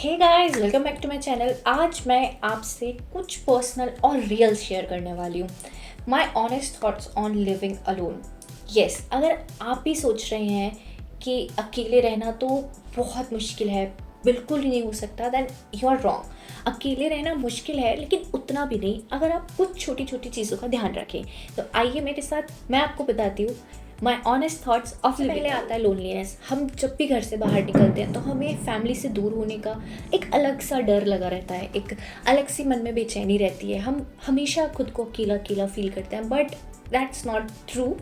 Hey guys, welcome back to my channel. आज मैं आपसे कुछ पर्सनल और रियल शेयर करने वाली हूँ। My honest thoughts on living alone. Yes, अगर आप भी सोच रहे हैं कि अकेले रहना तो बहुत मुश्किल है, बिल्कुल ही नहीं हो सकता, देन यू आर रॉन्ग। अकेले रहना मुश्किल है लेकिन उतना भी नहीं, अगर आप कुछ छोटी छोटी चीज़ों का ध्यान रखें। तो आइए मेरे साथ, मैं आपको बताती हूँ my honest thoughts of living. पहले आता है लोनलीनेस। हम जब भी घर से बाहर निकलते हैं तो हमें फैमिली से दूर होने का एक अलग सा डर लगा रहता है, एक अलग सी मन में बेचैनी रहती है। हम हमेशा खुद को अकेला अकेला फील करते हैं, बट दैट्स नॉट ट्रू।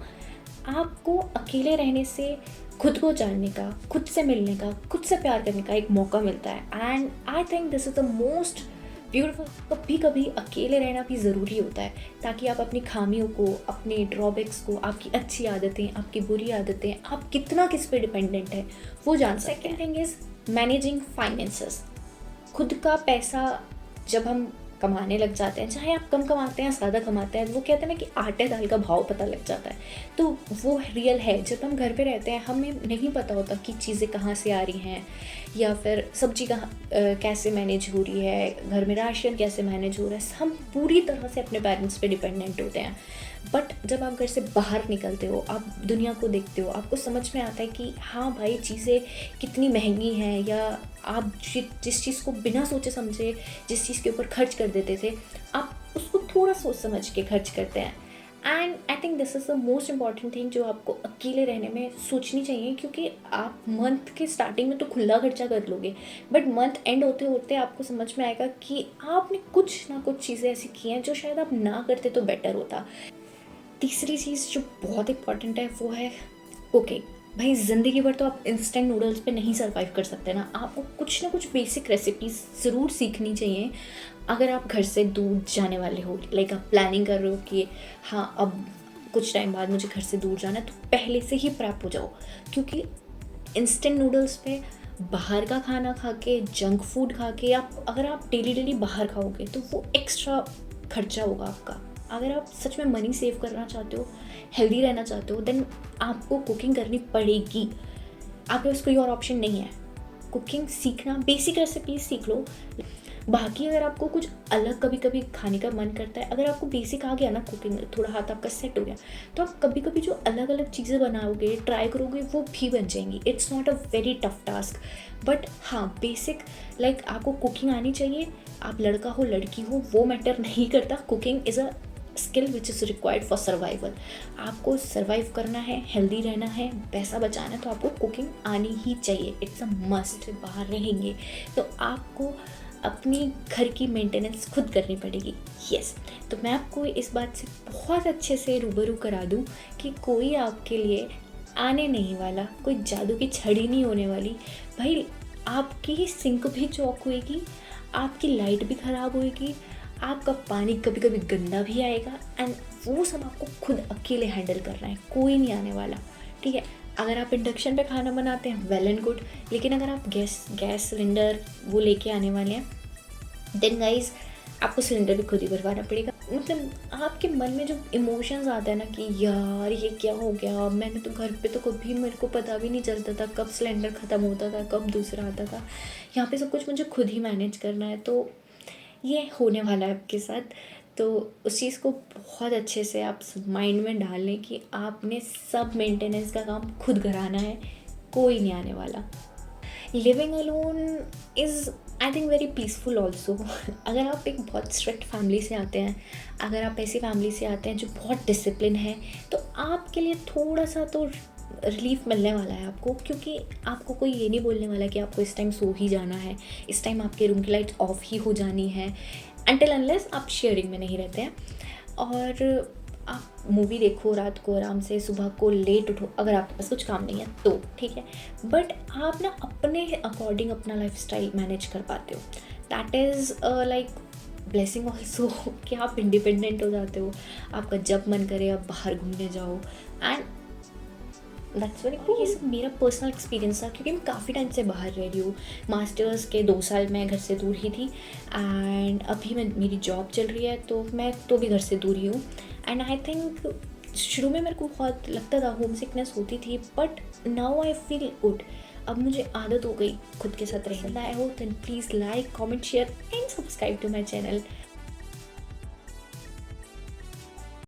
आपको अकेले रहने से खुद को जानने का, खुद से मिलने का, खुद से प्यार करने का एक मौका मिलता है। And I think this is the most beautiful. कभी कभी अकेले रहना भी ज़रूरी होता है ताकि आप अपनी खामियों को, अपने ड्रॉबैक्स को, आपकी अच्छी आदतें, आपकी बुरी आदतें, आप कितना किस पे डिपेंडेंट है वो जान सकते हैं। Second thing is managing finances. खुद का पैसा जब हम कमाने लग जाते हैं, चाहे आप कम कमाते हैं या ज़्यादा कमाते हैं, वो कहते हैं ना कि आटे दाल का भाव पता लग जाता है। तो वो रियल है। जब हम घर पे रहते हैं हमें नहीं पता होता कि चीज़ें कहाँ से आ रही हैं, या फिर सब्जी कहाँ कैसे मैनेज हो रही है, घर में राशन कैसे मैनेज हो रहा है। हम पूरी तरह से अपने पेरेंट्स पे डिपेंडेंट होते हैं। बट जब आप घर से बाहर निकलते हो, आप दुनिया को देखते हो, आपको समझ में आता है कि हाँ भाई, चीज़ें कितनी महंगी हैं, या आप जिस चीज़ को बिना सोचे समझे जिस चीज़ के ऊपर खर्च कर देते थे, आप उसको थोड़ा सोच समझ के खर्च करते हैं। And I think this is the most important thing जो आपको अकेले रहने में सोचनी चाहिए, क्योंकि आप मंथ के स्टार्टिंग में तो खुला खर्चा कर लोगे, बट मंथ एंड होते होते आपको समझ में आएगा कि आपने कुछ ना कुछ चीज़ें ऐसी की हैं जो शायद आप ना करते तो बेटर होता। तीसरी चीज़ जो बहुत इंपॉर्टेंट है वो है कुकिंग। भाई, ज़िंदगी भर तो आप इंस्टेंट नूडल्स पे नहीं सर्वाइव कर सकते ना। आपको कुछ ना कुछ बेसिक रेसिपीज़ ज़रूर सीखनी चाहिए अगर आप घर से दूर जाने वाले हो। लाइक आप प्लानिंग कर रहे हो कि हाँ, अब कुछ टाइम बाद मुझे घर से दूर जाना है, तो पहले से ही प्रेप हो जाओ। क्योंकि इंस्टेंट नूडल्स पे बाहर का खाना खा के, जंक फूड खा के, आप अगर आप डेली डेली बाहर खाओगे तो वो एक्स्ट्रा खर्चा होगा आपका। अगर आप सच में मनी सेव करना चाहते हो, हेल्दी रहना चाहते हो, देन आपको कुकिंग करनी पड़ेगी। आपके पास कोई और ऑप्शन नहीं है। कुकिंग सीखना, बेसिक रेसिपीज सीख लो। बाकी अगर आपको कुछ अलग कभी कभी खाने का मन करता है, अगर आपको बेसिक आ गया ना कुकिंग, थोड़ा हाथ आपका सेट हो गया, तो आप कभी कभी जो अलग अलग चीज़ें बनाओगे, ट्राई करोगे, वो भी बन जाएंगी। It's not a very tough task. But हाँ, बेसिक लाइक आपको कुकिंग आनी चाहिए। आप लड़का हो लड़की हो वो मैटर नहीं करता। Cooking is a skill which is required for survival. आपको सर्वाइव करना है, हेल्दी रहना है, पैसा बचाना है, तो आपको कुकिंग आनी ही चाहिए। It's a must. बाहर रहेंगे तो आपको अपनी घर की मेंटेनेंस खुद करनी पड़ेगी। यस, तो मैं आपको इस बात से बहुत अच्छे से रूबरू करा दूं कि कोई आपके लिए आने नहीं वाला, कोई जादू की छड़ी नहीं होने वाली। भाई, आपकी सिंक भी चौक होएगी, आपकी लाइट भी ख़राब होएगी, आपका पानी कभी कभी गंदा भी आएगा, एंड वो सब आपको खुद अकेले हैंडल करना है। कोई नहीं आने वाला, ठीक है। अगर आप इंडक्शन पे खाना बनाते हैं, वेल एंड गुड। लेकिन अगर आप गैस सिलेंडर वो लेके आने वाले हैं, देन गाइज आपको सिलेंडर भी खुद ही भरवाना पड़ेगा। मतलब आपके मन में जो इमोशंस आता है ना कि यार ये क्या हो गया, मैंने तो घर पे तो कभी, मेरे को पता भी नहीं चलता था कब सिलेंडर ख़त्म होता था, कब दूसरा आता था, यहाँ पे सब कुछ मुझे खुद ही मैनेज करना है, तो ये होने वाला है आपके साथ। तो उस चीज़ को बहुत अच्छे से आप माइंड में डाल लें कि आपने सब मेंटेनेंस का काम खुद कराना है, कोई नहीं आने वाला। Living alone is I think very peaceful also. अगर आप एक बहुत स्ट्रिक्ट फैमिली से आते हैं, अगर आप ऐसी फैमिली से आते हैं जो बहुत डिसिप्लिन है, तो आपके लिए थोड़ा सा तो रिलीफ मिलने वाला है आपको। क्योंकि आपको कोई ये नहीं बोलने वाला कि आपको इस टाइम सो ही जाना है, इस टाइम आपके रूम की लाइट ऑफ ही हो जानी है, अनटिल अनलेस आप शेयरिंग में नहीं रहते हैं। और आप मूवी देखो रात को आराम से, सुबह को लेट उठो, अगर आपके पास कुछ काम नहीं है तो ठीक है। बट आप ना अपने अकॉर्डिंग अपना लाइफस्टाइल मैनेज कर पाते हो। That is like blessing also कि आप इंडिपेंडेंट हो जाते हो। आपका जब मन करे आप बाहर घूमने जाओ, एंड दैट्स वेरी कूल। ये सब मेरा पर्सनल एक्सपीरियंस था, क्योंकि मैं काफ़ी टाइम से बाहर रह रही हूँ। मास्टर्स के 2 साल मैं घर से दूर ही थी, एंड अभी मेरी जॉब चल रही है, तो मैं तो भी घर से दूर ही हूँ। एंड आई थिंक शुरू में मेरे को बहुत लगता था, होम सिकनेस होती थी, but now I feel good. अब मुझे आदत हो गई खुद के साथ रहना। I hope then please like, comment, share and subscribe to my channel.